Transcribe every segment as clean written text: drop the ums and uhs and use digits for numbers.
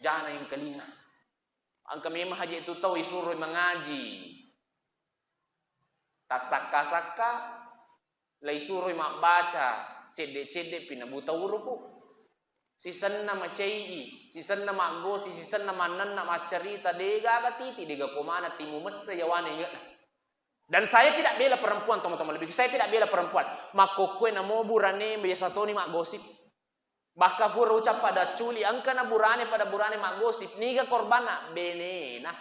Jana yang kelima. Ang kami haji itu tahu isuruh mengaji. Tak saka-saka, lai suruh mak baca, cedek-cedek pina buta urupu. Sisan nama cei, sisan nama gosi, sisan nama nan nama cerita dega gatiti dega komana timu mesa yawane ingat. Dan saya tidak bela perempuan teman-teman lebih. Saya tidak bela perempuan. Makokwe na mo burane biasa toni mak gosip. Bahkan pura ucap pada culi angka na burane pada burane mak gosip. Niga korbana benena.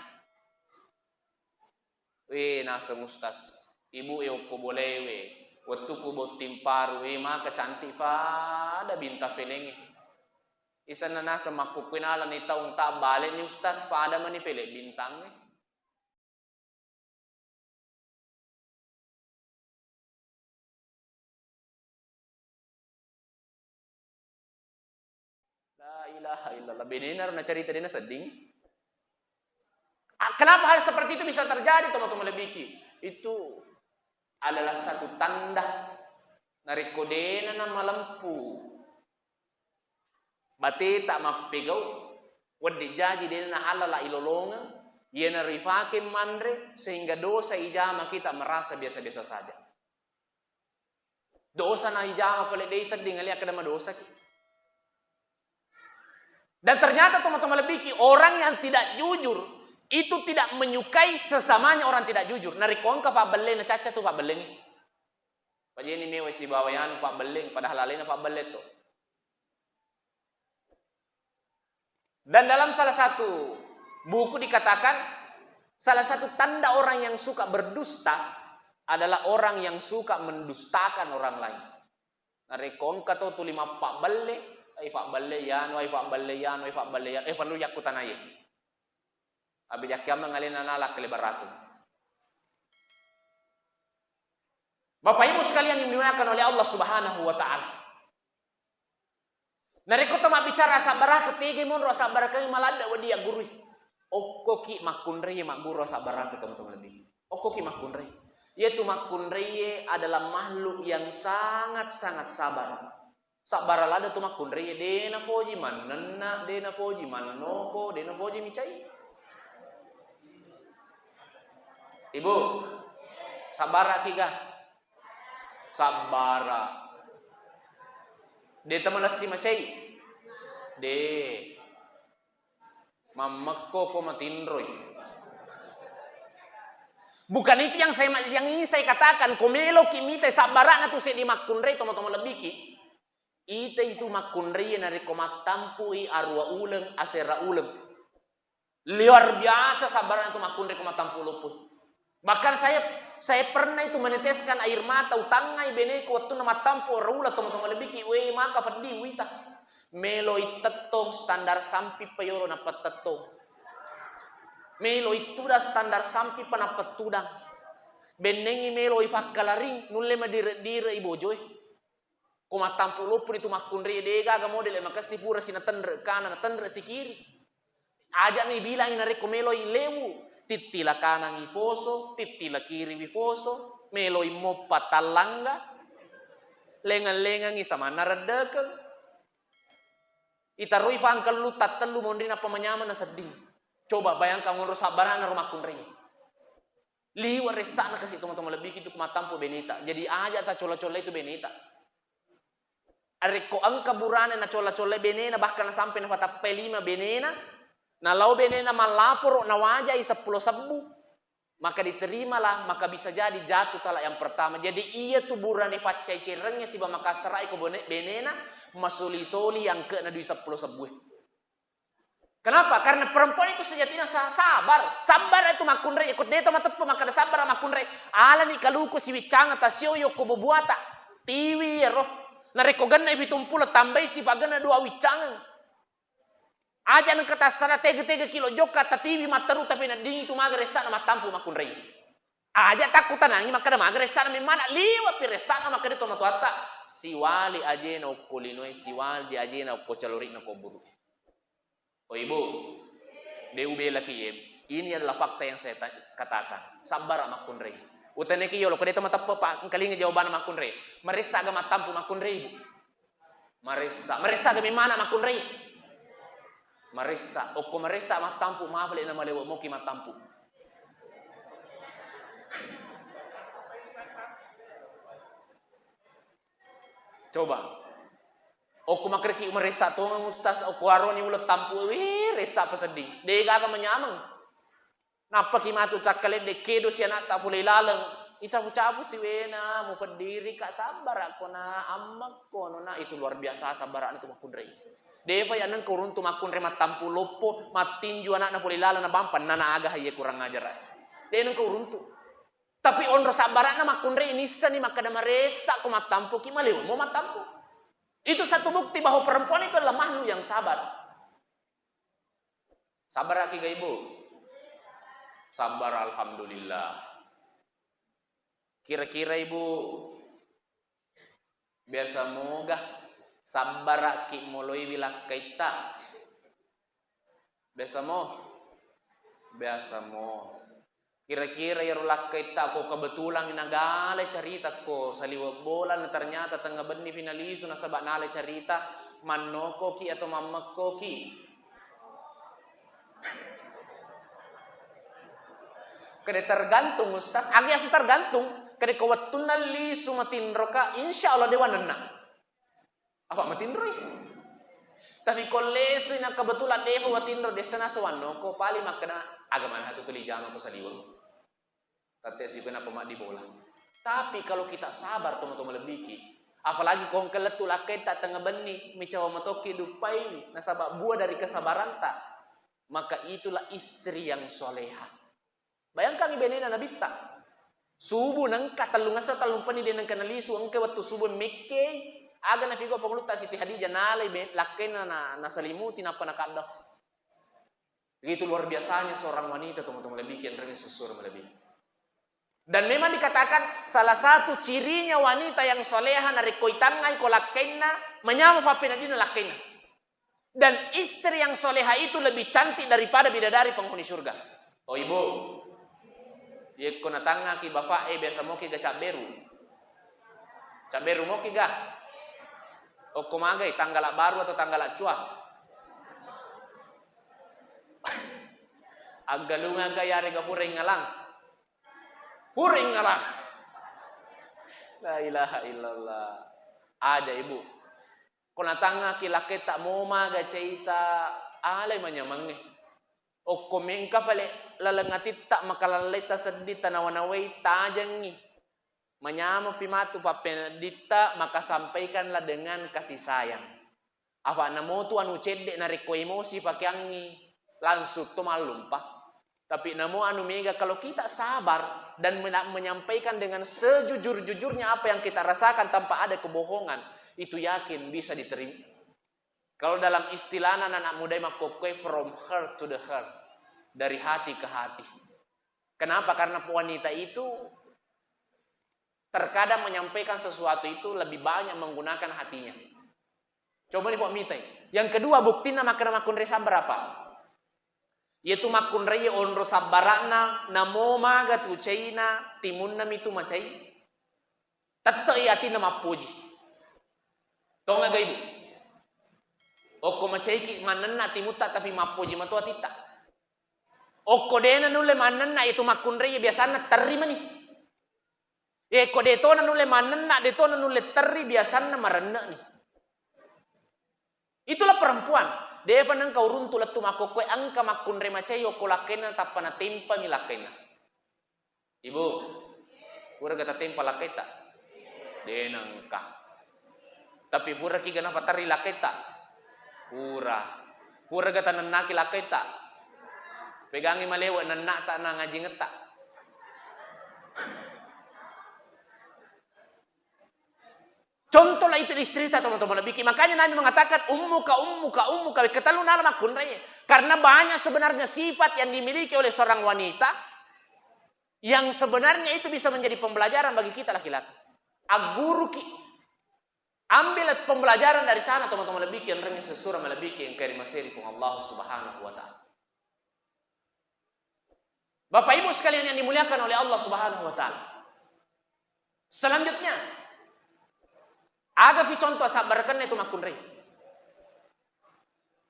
We nasa mustas. Ibu ko boleh we. Waktu ku botim paru we maka cantik fa ada binta pelengi. Isa na nasa makukwinalan ni taong tabale ni ustas pada man ni pele bintang ni. La ilaha illallah. Benar na cerita dia na seding. Kenapa hal seperti itu bisa terjadi teman-teman lebih? Itu adalah satu tanda narikodena na malampu. Bate tak mapegau, wadi jaji dia na halala ilolonga, ia na rifakin mandre sehingga dosa ijama kita merasa biasa-biasa saja. Dosa na ijama pala desa dengan lihat kedama dosa. Dan ternyata teman-teman lebih orang yang tidak jujur itu tidak menyukai sesamanya orang tidak jujur. Narikongka pak belen na caca tu pak belen. Pak jeni mewes di bawayan pak belen padahal lain pak belen tu. Dan dalam salah satu buku dikatakan salah satu tanda orang yang suka berdusta adalah orang yang suka mendustakan orang lain. Narikongka tu tu lima pak belen, pak belen yan, pak belen yan, pak belen yan. Perlu yakutan aja. Abi jakya mengalin anak kelebaratu. Bapak Ibu sekalian yang dimuliakan oleh Allah Subhanahu wa taala. Nareko tama bicara sabara ketege mon ro sabara kay malada wadi ya guru. Okko ki makunre mak guru sabara teman-teman lebih. Okko ki makunre. Yaitu makunre adalah makhluk yang sangat-sangat sabar. Sabar lada tu makunre dena poji manna dena poji manoko dena poji micai. Ibu, sabara kiga. Sabara. De teman nasi macai. De. Mamakko ko matindroy. Bukan itu yang ingin saya katakan. Komelo kimite sabara na tu se di makunrei teman-teman lebih ki. Ite itu makunrei na rekomatampu arwa uleng asera uleng. Luar biasa sabara na tu makunrei komatampu luput. Bahkan saya pernah itu meneteskan air mata utangai beneko waktu nama tampo raula teman-teman lebih ki we maka pedih wita melo itetong standar sampi payoro na patetong melo itu dah standar sampi pana petudang benengi melo ifakalaring nulle madire ibojoy kuma tampo lopun itu makunri dega ga model makasi pura sina tendre kanan tendre sikiri aja nih bilang ina reko melo ilewu titila kanan ifoso, titila kiri ifoso, meloi moppa talangga, lengan-lengan sama naradekal. Itarui pangkal lu tatelu mondina pemanyaman na sedih. Coba bayangkan ngurus sabaran rumah kunri. Liwat resana kasih teman-teman lebih itu kematampu benita. Jadi aja ta cola-cola itu benita. Areko angka burane na cola-cola benena bahkan sampai na fata pelima benena. Nah lau benena malapor na wajah 10 sabu maka diterimalah maka bisa jadi jatuh talak yang pertama. Jadi iya tuh burane facai cerengnya si bamakasarai ko benena masuli-soli yang ke na 10 sabu. Kenapa? Karena perempuan itu sejatinya sabar. Sabar itu makunre ikut deta matepo maka ada sabar makunre. Ala ni kaluku si wicanga tasioyo ko bubuata. Tiwi roh. Nareko ganna ibitumpula tambay si pagana 2 wicanga. Aja nang kata sana tega kilo joka tatiwi mataru tapi na dingi tu magresa na matampu makunrei. Aja takutan nangi maka na magresa na memana liwa piresana maka dito matuata siwali aje na ukolinoi siwali aje na ukocalori na koburu. Oh ibu, deu bela kiye. Ini adalah fakta yang saya katakan. Sabar makunrei. Utane kiyo lo kadito matappo pa kalinga jawaban makunrei. Maresa ga matampu makunrei ibu. Maresa ga memana makunrei. Marissa, o ko marissa matampu mafle na malewo mo ki matampu. Coba. O ko makreki marissa to ng ustas o ko aroni ulat tampu ressa pasedih. De gaga menyamang. Napa ki matu cakale de kedo si anak tak fulay lalang. Icapu-capu si wena mo pendiri kak sabar ako na amak ko no na itu luar biasa sabar anak makundrei. Deva ya nang kurun tu makundre matampu lopo matinju anak na fulay lalang na bampan nana aga haye kurang ajar. De nang kurun tu. Tapi onro sabar na makundre ini ni makada maresa ko matampu ki maliw mo matampu. Itu satu bukti bahwa perempuan itu adalah makhluk yang sabar. Sabar aki ibu. Sabar alhamdulillah. Kira-kira ibu biasa mogah sabar aki moloi wilak kaita. Biasa mo. Kira-kira ya rulak kaita ko kebetulan inagale cerita ko saliwag bola na ternyata tengah benih finalisu na sabak nale cerita manoko ki atau mamako ki. Kade tergantung ustaz, agi asli tergantung. Kade kawatun nali sumatindro ka, insya Allah dewa nena. Apa matindro? Tapi kolesu ina kebetulan dewa watindro desana suwano ko pali makna agaman hatu tulijano ko saliwag. Tati si pena pemak di bola. Tapi kalau kita sabar teman-teman lebih, apalagi kong keletu lakai tak tengah benih, micawa matoki dupai, nasabak buah dari kesabaran tak, maka itulah istri yang soleha. Bayangkan ibenena nabi tak. Subuh nang katalung asa talung pani denang kanalisu angke waktu subuh mekke aga na figo pangluta Siti Hadijah nalai lakena na salimuti na panakanda. Begitu luar biasanya seorang wanita teman-teman lebih yang ringin susur lebih. Dan memang dikatakan salah satu cirinya wanita yang soleha nari koitangai kolakena menyama papina dina lakena. Dan istri yang soleha itu lebih cantik daripada bidadari penghuni surga. Oh ibu, ye kona tanga ki bapak biasa mo ki ga caberu. Caberu mo ki ga. O kumagai tanggalak baru atau tanggalak cuah. Aggalunga ga yari ga puring ngalang. Puring ngalang. La ilaha illallah. Aja ibu. Kona tanga ki laki tak mo maga cerita alay manyamangi. O komengka pale lalangatit tak makalalita sedih tanawanaway tajangi. Menyama pimatu papenadita maka sampaikanlah dengan kasih sayang. Apa namo tu anu cedek nariko emosi pakai angi langsung tu malumpa. Tapi namo anu mega kalau kita sabar dan menyampaikan dengan sejujur-jujurnya apa yang kita rasakan tanpa ada kebohongan, itu yakin bisa diterima. Kalau dalam istilah anak muda makokwe from heart to the heart, dari hati ke hati. Kenapa? Karena wanita itu terkadang menyampaikan sesuatu itu lebih banyak menggunakan hatinya. Coba nih Pak Mitai. Yang kedua buktinya makna makunre sabar apa? Yaitu makunre onro sabarana namo maga tu chaina timunna mitu macai. Tatta yati nama puji. Tonga gaibu. Oko macai ki mananna timuta tapi mapuji matua tita. Oko dena nulle mananna itu makunre biasana terima nih. Kode tona nulle mananna de tona nulle terri biasana marenna nih. Itulah perempuan. Dia panang kau runtu letu makokwe angka makunre macai oko lakena tapana tempa mi lakena. Ibu, pura kata tempa laketa. Denangka. Tapi pura ki gana patari laketa. Pura kata nanaki laketa. Pegangi malewa nanak tak na ngaji ngetak. Contohlah itu istri kita teman-teman lebih. Makanya Nabi mengatakan ummuka. Ketalun alam akun raya. Karena banyak sebenarnya sifat yang dimiliki oleh seorang wanita yang sebenarnya itu bisa menjadi pembelajaran bagi kita laki-laki. Aguruki. Ambil pembelajaran dari sana teman-teman lebih yang rengis sesurah melebih yang karimasiri pun Allah Subhanahu wa taala. Bapak Ibu sekalian yang dimuliakan oleh Allah Subhanahu wa taala. Selanjutnya, aga fi contoh sabarkan itu makunri.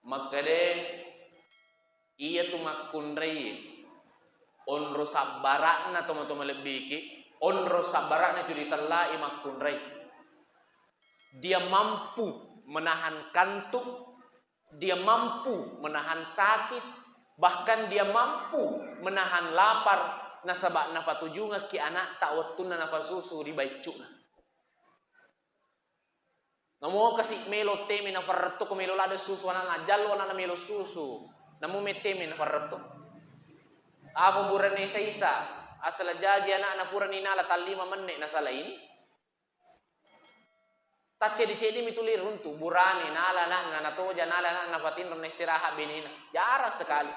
Makade tu makundrei onro sabarakna teman-teman lebih ki onro sabarakna itu ditelai makundrei. Dia mampu menahan kantuk, dia mampu menahan sakit, bahkan dia mampu menahan lapar. Nasabak napa tujunga ki anak tak wattuna napa susu di baicuna. Namo kasih melo temi na farretto ko melo lada susu anak jallo anak melo susu. Namo metemi na farretto. Ako burane sa isa asal jaji anak na purani nala talima menne na sala ini. Tace di cedi mitulir huntu burane nala na toja nala na patin na istirahat benina. Jarang sekali.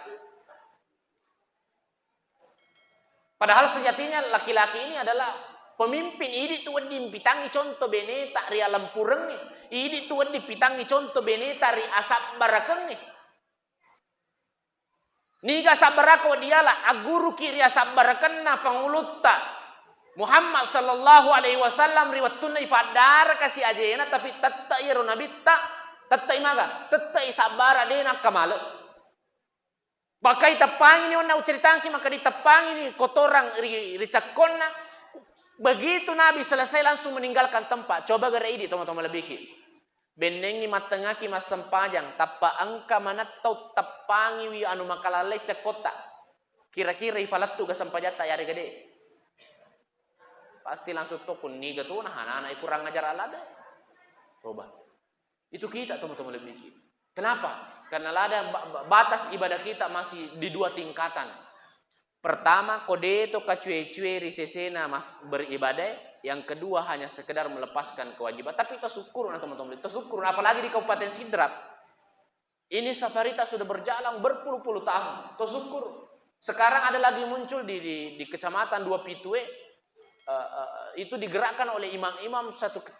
Padahal sejatinya laki-laki ini adalah pemimpin. Idi tuan dipitangi contoh bene tak ria lampureng ni. Idi tuan dipitangi contoh bene tak ria asap barakeng ni. Niga sabarako dialah aguru kiri asap barakeng na pangulutta. Muhammad sallallahu alaihi wasallam riwattunna ifadar kasih ajena tapi tatta iro nabitta tatta imaga tatta isabara dena kamala. Pakai tepang ini ona uceritangki maka ditepang ini kotorang ricakonna. Begitu Nabi selesai langsung meninggalkan tempat. Coba gara ini teman-teman lebih. Benengi matengaki mas sempajang tapa angka manatau tepangi wi anu makalale cekota. Kira-kira ifalattu ga sempajata ya gede. Pasti langsung tokun niga tuh nah anak kurang ngajar alada. Coba. Itu kita teman-teman lebih. Kenapa? Karena ada batas ibadah kita masih di dua tingkatan. Pertama, kode itu kacue-cue risesena mas beribadah. Yang kedua hanya sekedar melepaskan kewajiban. Tapi kita syukur teman-teman. Kita syukur. Apalagi di Kabupaten Sidrap. Ini Safarita sudah berjalan berpuluh-puluh tahun. Kita syukur. Sekarang ada lagi muncul di kecamatan Dua Pitue. Itu digerakkan oleh imam-imam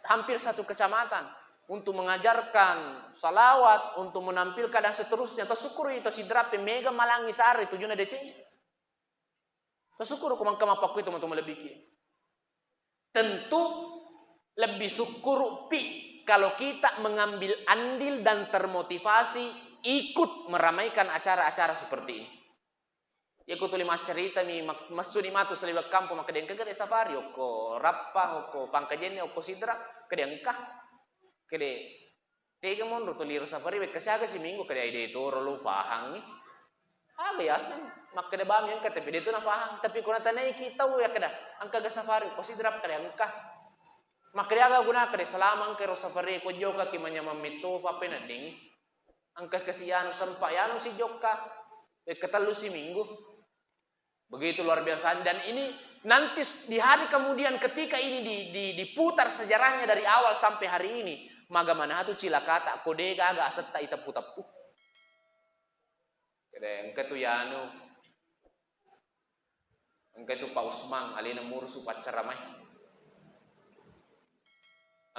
hampir satu kecamatan. Untuk mengajarkan salawat, untuk menampilkan dan seterusnya. Tersyukur itu Sidrap mega Malangi Sari tujuannya DC. Tersyukur kumang kamapaku itu teman-teman lebih. Tentu lebih syukur kalau kita mengambil andil dan termotivasi ikut meramaikan acara-acara seperti ini. Ya kutu lima cerita mi masudi matu selibak kampung maka den kagade safari oko rappa oko pangkajenne oko Sidrap kedengkah. Kede tega mon to liro safari be kasiaga si minggu kede ide itu rolo pahang ni. Aga yasan mak kede bam yang kate pede itu na pahang tapi kuna tanai kita ya keda angka ga safari ko Sidrap kede angka. Mak kede aga guna kede salamang ke ro safari ko joka ki manyamam mito pa penading. Angka kasiano sampa yano si joka be katalu si minggu. Begitu luar biasa dan ini nanti di hari kemudian ketika ini diputar sejarahnya dari awal sampai hari ini. Maga mana hatu cilakata kode gaga asetta itapu-tapu. Kede engke tu yanu. Engke tu Pak Usman alina murusu pacaramai.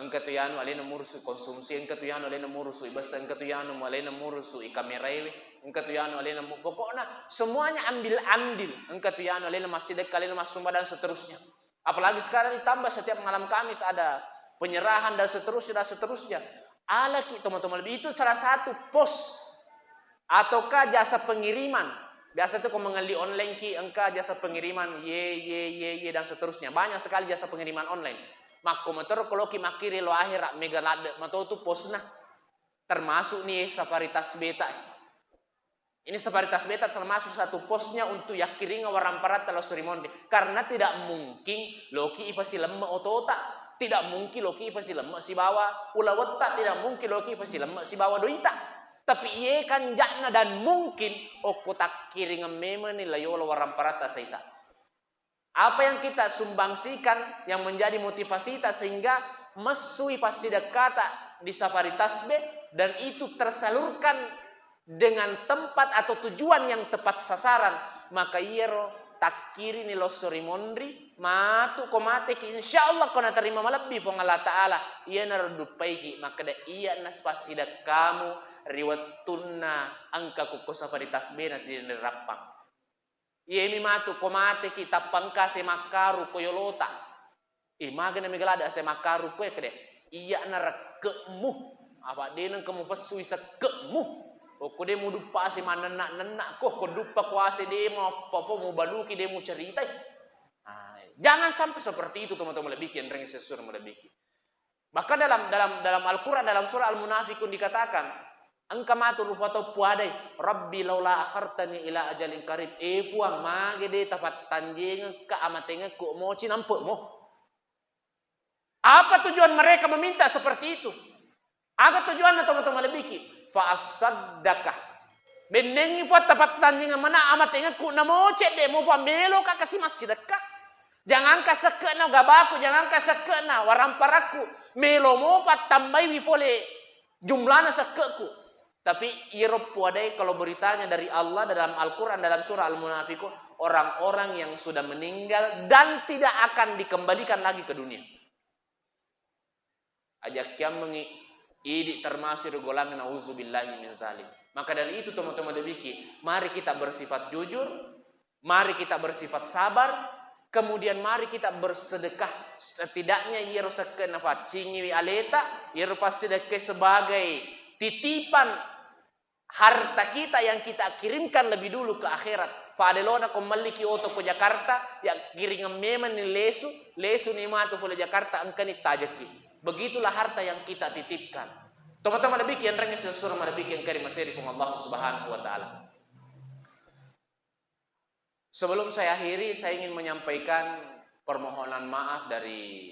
Engke tu yanu alina murusu konsumsi, engke tu yanu alina murusu ibasa, engke tu yanu alina murusu ikamerewe, engke tu yanu alina pokoknya semuanya ambil andil. Engke tu yanu alina masjid alina masumba dan seterusnya. Apalagi sekarang ditambah setiap malam Kamis ada penyerahan dan seterusnya. Alaki teman-teman lebih itu salah satu pos ataukah jasa pengiriman. Biasa itu kau mengali online ki engkau jasa pengiriman ye dan seterusnya. Banyak sekali jasa pengiriman online. Maka motor kalau ki makiri lo akhirat mega lade mato tu posna termasuk nih Safaritas Beta. Ini Safaritas Beta termasuk satu posnya untuk yakiringa waramparat kalau surimonde karena tidak mungkin loki ipasi lemma otota. Tidak mungkin loki pasti lemak si bawa ulawetta, tidak mungkin loki pasti lemak si bawa doita. Tapi ia kan jana dan mungkin oko tak kiring memang nilai yola waramparata saisa. Apa yang kita sumbangsikan yang menjadi motivasi kita sehingga mesui pasti dekata di Safaritas B dan itu tersalurkan dengan tempat atau tujuan yang tepat sasaran maka iero takiri ni lo sorimondri matu komate ki insyaallah kona terima malebbi pong Allah taala iya nardupai maka da iya nas pasida kamu riwattunna angka ku Safaritas bena sidin rapang iya mi matu komate ki tapangka se makaru koyolota magana migalada se makaru ko kede iya narakemu apa denang kamu pasui sakemu O ko de mu duppa ase manenak-nenak ko duppa ko ase de mo popo mu baluki de mu cerita. Jangan sampai seperti itu teman-teman lebih yang reng sesur lebih. Bahkan dalam Al-Qur'an dalam surah Al-Munafiqun dikatakan, angka matur foto puadai, Rabbi laula akhartani ila ajalin qarib. Puang mage de tapat tanjeng ka amatenga ko mo cinampuk mo. Apa tujuan mereka meminta seperti itu? Apa tujuannya teman-teman lebih? Fa asaddaqah. Benengi po tapat tanjeng mana amatenga ko na mo cek de mo pamelo ka kasih masih dekat. Jangan kasakena gabaku, jangan kasakena waramparaku. Melo mo pat tambai wi pole jumlahnya sekeku. Tapi irop puadai kalau beritanya dari Allah dalam Al-Quran dalam surah Al-Munafiqun, orang-orang yang sudah meninggal dan tidak akan dikembalikan lagi ke dunia. Ajak kiam mengi idi termasuk golongan nauzubillahi min zalim. Maka dari itu teman-teman demikian, mari kita bersifat jujur, mari kita bersifat sabar. Kemudian mari kita bersedekah. Setidaknya ia rosakan nafat cingi aleta, ia sedekah sebagai titipan harta kita yang kita kirimkan lebih dulu ke akhirat. Fadelona kembali ki oto ke Jakarta, yang kiringan memang ni lesu ni matu ke Jakarta angkani tajaki. Begitulah harta yang kita titipkan. Teman-teman lebih kian rengis sesuatu lebih kian karim masiri Allah Subhanahu wa taala. Sebelum saya akhiri, saya ingin menyampaikan permohonan maaf dari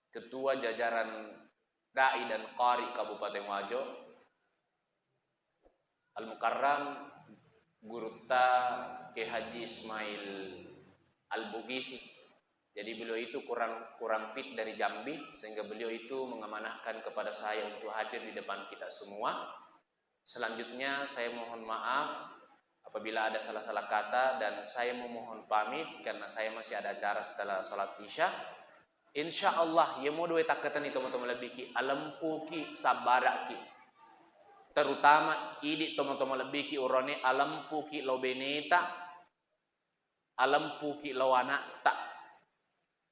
Ketua Jajaran Dai dan Qari Kabupaten Wajo, Al-Mukarram Gurutta Ki Haji Ismail Al-Bugisi. Jadi beliau itu kurang fit dari Jambi, sehingga beliau itu mengamanahkan kepada saya untuk hadir di depan kita semua. Selanjutnya saya mohon maaf apabila ada salah-salah kata, dan saya memohon pamit karena saya masih ada acara setelah salat Isya. Insya Allah, ya mau dua takatan itu teman-teman lebih ki alampuki sabaraki. Terutama ini teman-teman lebih ki urone alampuki lo beneta, alampuki lo anak.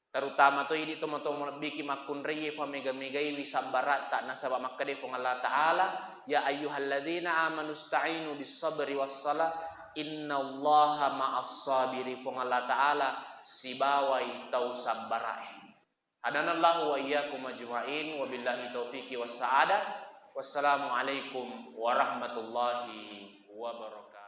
Terutama tu ini teman-teman lebih ki makun reye fa mega-megai wi sabarat tak nasaba makade pun Allah Taala, ya ayyuhalladzina amanu sta'inu bis sabri was salah innallaha ma'as sabiri pun Allah Taala sibawai tau sabarae. Hadanallahu wa iyyakum ajma'in wa billahi taufiqi was sa'adah. Wassalamualaikum warahmatullahi wabarakatuh.